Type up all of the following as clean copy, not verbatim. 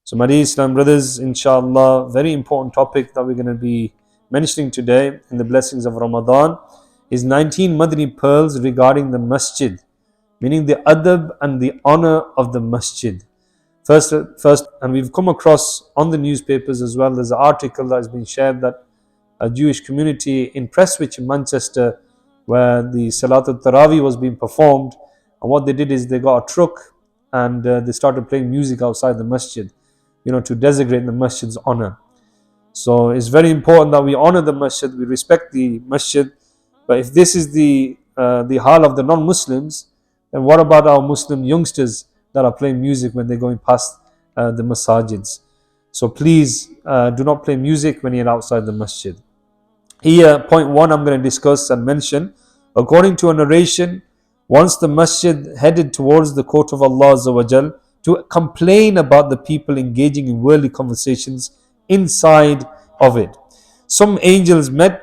So, my dear Islam brothers, inshallah, very important topic that we're going to be mentioning today in the blessings of Ramadan is 19 Madani pearls regarding the Masjid, meaning the adab and the honor of the Masjid. First, and we've come across on the newspapers as well, there's an article that has been shared that a Jewish community in Prestwich in Manchester, where the Salatul Taraweeh was being performed, and what they did is they got a truck and they started playing music outside the Masjid, to designate the Masjid's honor. So it's very important that we honor the Masjid, we respect the Masjid. But if this is the hal of the non-Muslims, then what about our Muslim youngsters that are playing music when they're going past the masajids? So please do not play music when you're outside the Masjid. Here, point 1 I'm going to discuss and mention. According to a narration, once the Masjid headed towards the court of Allah Azza wa Jal to complain about the people engaging in worldly conversations inside of it. Some angels met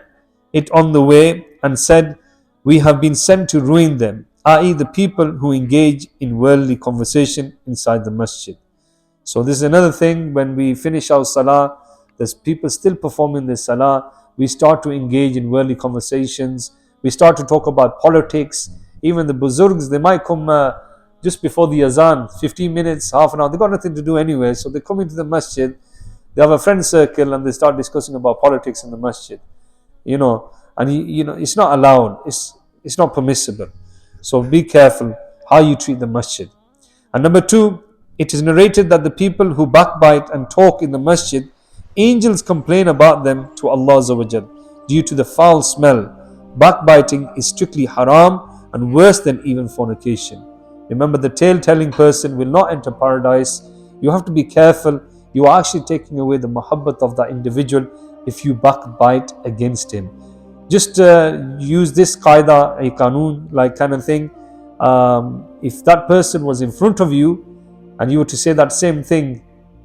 it on the way and said, "We have been sent to ruin them," i.e. the people who engage in worldly conversation inside the Masjid. So this is another thing, when we finish our salah, there's people still performing the salah, we start to engage in worldly conversations, we start to talk about politics. Even the buzurgs, they might come just before the azan, 15 minutes, half an hour, they've got nothing to do anyway, so they come into the Masjid, they have a friend circle and they start discussing about politics in the Masjid, and it's not allowed, it's not permissible. So be careful how you treat the Masjid. And number 2, it is narrated that the people who backbite and talk in the Masjid, angels complain about them to Allah Azza wa Jal due to the foul smell. Backbiting is strictly haram and worse than even fornication. Remember, the tale-telling person will not enter paradise. You have to be careful. You are actually taking away the muhabbat of that individual if you backbite against him. Just use this qaida, a qanoon like kind of thing. If that person was in front of you and you were to say that same thing,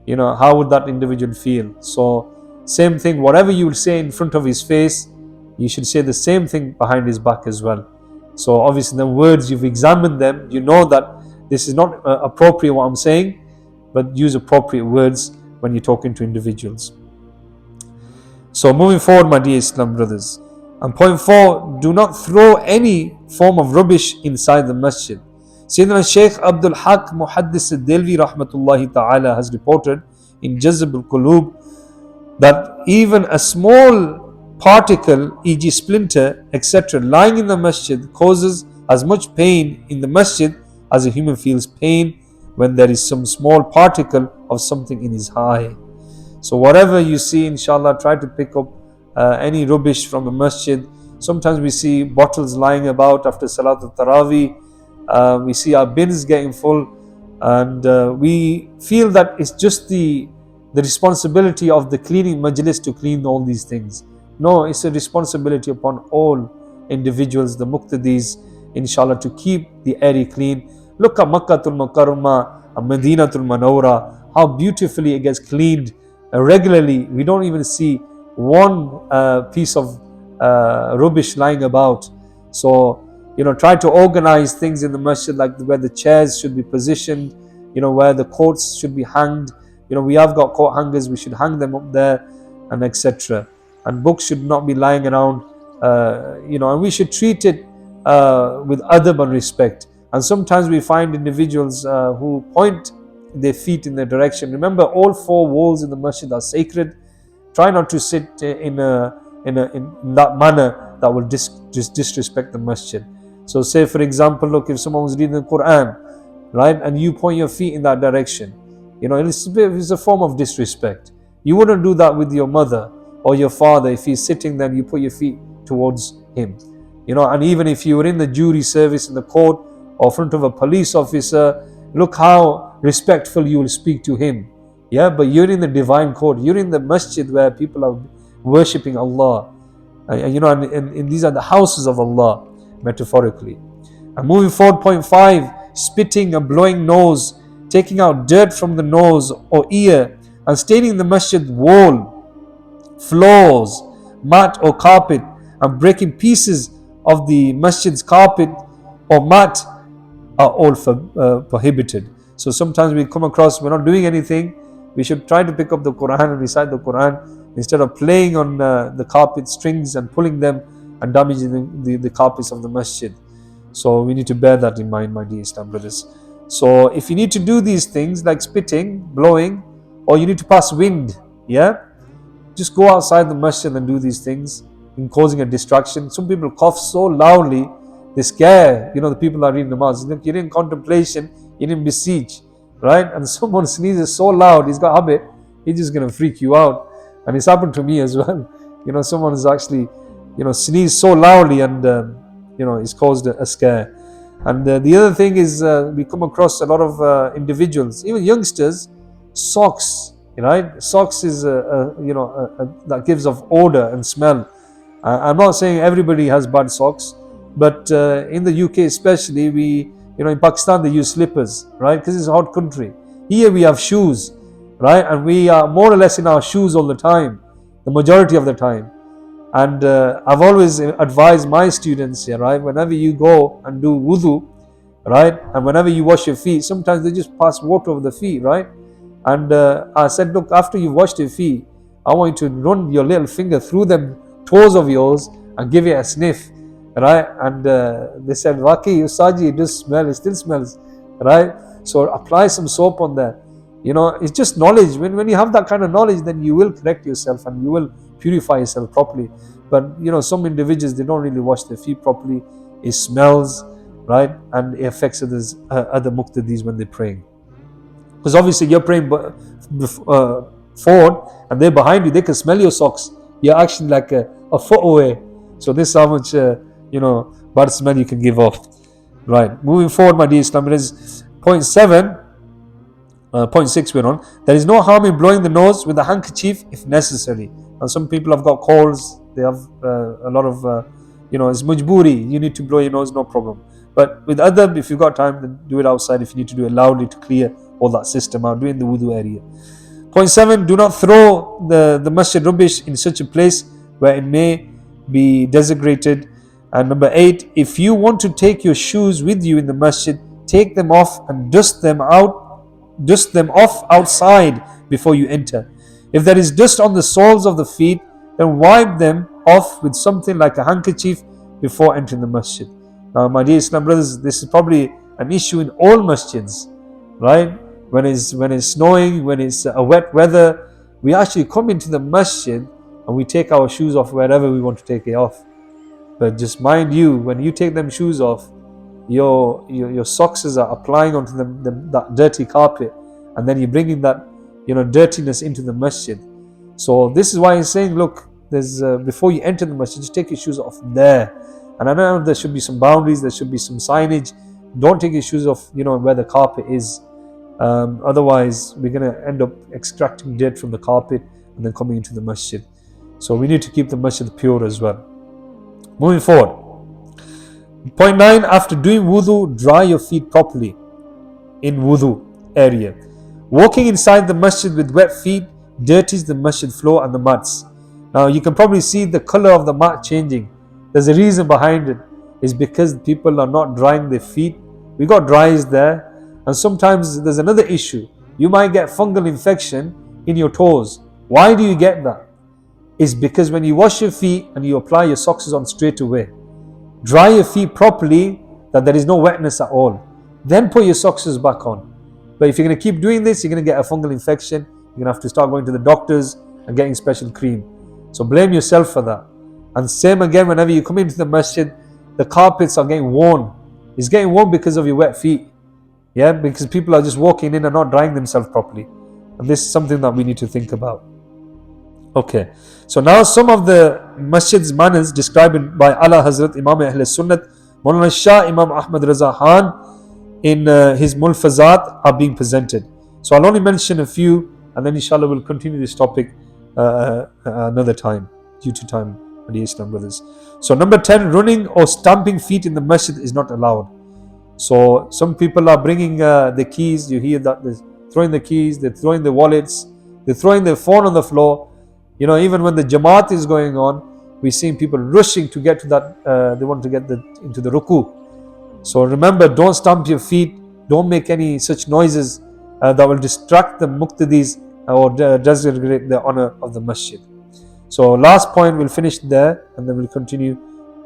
how would that individual feel? So same thing, whatever you will say in front of his face, you should say the same thing behind his back as well. So obviously the words, you've examined them, you know that this is not appropriate what I'm saying, but use appropriate words when you're talking to individuals. So moving forward, my dear Islam brothers. And point 4, do not throw any form of rubbish inside the Masjid. Sayyidina Shaykh Abdul Haq Muhaddis al-Delvi rahmatullahi ta'ala has reported in Jazb al-Qulub that even a small particle, e.g. splinter, etc., lying in the Masjid causes as much pain in the Masjid as a human feels pain when there is some small particle of something in his eye. So whatever you see, inshallah, try to pick up any rubbish from the Masjid. Sometimes we see bottles lying about after Salatul Taraweeh. We see our bins getting full, and we feel that it's just the responsibility of the cleaning majlis to clean all these things. No, it's a responsibility upon all individuals, the muqtadis, inshallah, to keep the area clean. Look at Makkatul Mukarramah and Madinatul Manawwara, how beautifully it gets cleaned regularly. We don't even see one piece of rubbish lying about. So, try to organize things in the Masjid, like where the chairs should be positioned, where the coats should be hanged. We have got coat hangers, we should hang them up there, and etc. And books should not be lying around, and we should treat it with adab and respect. And sometimes we find individuals who point their feet in their direction. Remember, all 4 walls in the Masjid are sacred. Try not to sit in that manner that will disrespect the Masjid. So say, for example, look, if someone was reading the Quran, right, and you point your feet in that direction, it's a form of disrespect. You wouldn't do that with your mother or your father. If he's sitting there, you put your feet towards him. And even if you were in the jury service in the court or in front of a police officer, look how respectful you will speak to him. Yeah, but you're in the divine court, you're in the Masjid where people are worshipping Allah. And these are the houses of Allah, metaphorically. And moving forward, point 5, spitting and blowing nose, taking out dirt from the nose or ear, and staining the Masjid wall, floors, mat or carpet, and breaking pieces of the Masjid's carpet or mat are all prohibited. So sometimes we come across, we're not doing anything, We should try to pick up the Quran and recite the Quran instead of playing on the carpet strings and pulling them and damaging the carpets of the masjid. So we need to bear that in mind, my dear Islam brothers. So if you need to do these things like spitting, blowing, or you need to pass wind, just go outside the masjid and do these things in causing a distraction. Some people cough so loudly, they scare, the people are reading namaz. Look, you're in contemplation, you're in beseech, right? And someone sneezes so loud, he's got habit, he's just going to freak you out. And it's happened to me as well. Someone has actually, sneezed so loudly and, it's caused a scare. And the other thing is we come across a lot of individuals, even youngsters, socks, right? Socks is, that gives off odor and smell. I'm not saying everybody has bad socks, but in the UK especially, we, in Pakistan they use slippers, right? Because it's a hot country. Here we have shoes, right? And we are more or less in our shoes all the time, the majority of the time. And I've always advised my students here, right? Whenever you go and do wudu, right? And whenever you wash your feet, sometimes they just pass water over the feet, right? And I said, look, after you've washed your feet, I want you to run your little finger through them toes of yours and give it a sniff, right? And they said, Waki, Usaji, it does smell, it still smells, right? So apply some soap on there. It's just knowledge. When you have that kind of knowledge, then you will correct yourself and you will purify yourself properly. But some individuals, they don't really wash their feet properly. It smells, right? And it affects other muqtadis when they're praying. Because obviously you're praying forward and they're behind you, they can smell your socks. You're actually like a foot away. So this is how much, bad smell you can give off. Right. Moving forward, my dear Islam, it is point 6 we're on. There is no harm in blowing the nose with a handkerchief if necessary. And some people have got colds. They have a lot of, it's mujburi. You need to blow your nose, no problem. But with adab, if you've got time, then do it outside. If you need to do it loudly to clear all that system out, do it in the wudu area. Point 7, do not throw the masjid rubbish in such a place where it may be desecrated. And number 8, if you want to take your shoes with you in the masjid, take them off and dust them off outside before you enter. If there is dust on the soles of the feet, then wipe them off with something like a handkerchief before entering the masjid. Now, my dear Islam brothers, this is probably an issue in all masjids, right? When it's snowing, when it's a wet weather, we actually come into the masjid and we take our shoes off wherever we want to take it off. But just mind you, when you take them shoes off, your socks are applying onto that dirty carpet, and then you're bringing that dirtiness into the masjid. So this is why he's saying, look, there's before you enter the masjid, just take your shoes off there. And I know there should be some boundaries, there should be some signage. Don't take your shoes off, where the carpet is. Otherwise, we're going to end up extracting dirt from the carpet and then coming into the masjid. So we need to keep the masjid pure as well. Moving forward. Point 9, after doing wudu, dry your feet properly in wudu area. Walking inside the masjid with wet feet dirties the masjid floor and the mats. Now you can probably see the color of the mat changing. There's a reason behind it. It's because people are not drying their feet. We got dryers there. And sometimes there's another issue. You might get fungal infection in your toes. Why do you get that? It's because when you wash your feet and you apply your socks on straight away. Dry your feet properly, that there is no wetness at all. Then put your socks back on. But if you're going to keep doing this, you're going to get a fungal infection. You're going to have to start going to the doctors and getting special cream. So blame yourself for that. And same again, whenever you come into the masjid, the carpets are getting worn. It's getting worn because of your wet feet. Yeah, because people are just walking in and not drying themselves properly. And this is something that we need to think about. Okay, so now some of the masjid's manners described by Ala Hazrat Imam Ahl Sunnat Maulana Shah Imam Ahmad Raza Khan in his Mulfazat are being presented. So I'll only mention a few, and then inshallah we'll continue this topic another time, due to time, dear Islam brothers. So number 10, running or stamping feet in the masjid is not allowed. So some people are bringing the keys. You hear that they're throwing the keys, they're throwing the wallets, they're throwing their phone on the floor. Even when the Jamaat is going on, we're seeing people rushing to get to that, they want to get into the ruku. So remember, don't stamp your feet, don't make any such noises that will distract the muqtadis or desecrate the honor of the masjid. So last point, we'll finish there and then we'll continue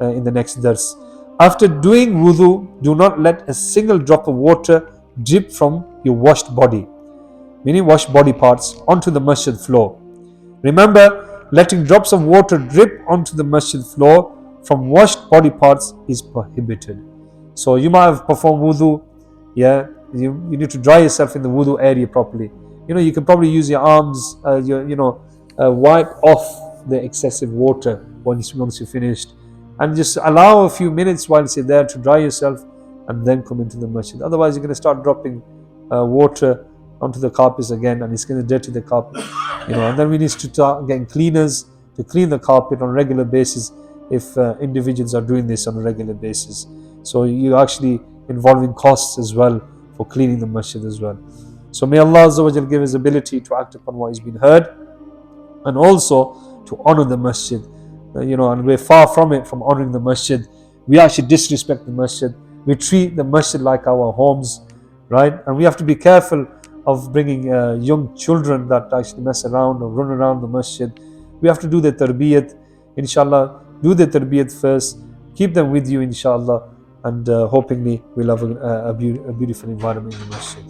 in the next dars. After doing wudu, do not let a single drop of water drip from your washed body, meaning washed body parts, onto the masjid floor. Remember, letting drops of water drip onto the masjid floor from washed body parts is prohibited. So you might have performed wudu, yeah, you need to dry yourself in the wudu area properly. You can probably use your arms, wipe off the excessive water once you're finished, and just allow a few minutes while you're there to dry yourself and then come into the masjid. Otherwise, you're going to start dropping water onto the carpets again, and it's going to dirty the carpet. And then we need to start getting cleaners to clean the carpet on a regular basis if individuals are doing this on a regular basis. So you're actually involving costs as well for cleaning the masjid as well. So may Allah Azza wa Jal give us ability to act upon what is being heard, and also to honor the masjid. And we're far from it, from honoring the masjid. We actually disrespect the masjid. We treat the masjid like our homes, right? And we have to be careful of bringing young children that actually mess around or run around the masjid. We have to do the tarbiyat, inshallah. Do the tarbiyat first. Keep them with you, inshallah. And hopefully we'll have a beautiful environment in the masjid.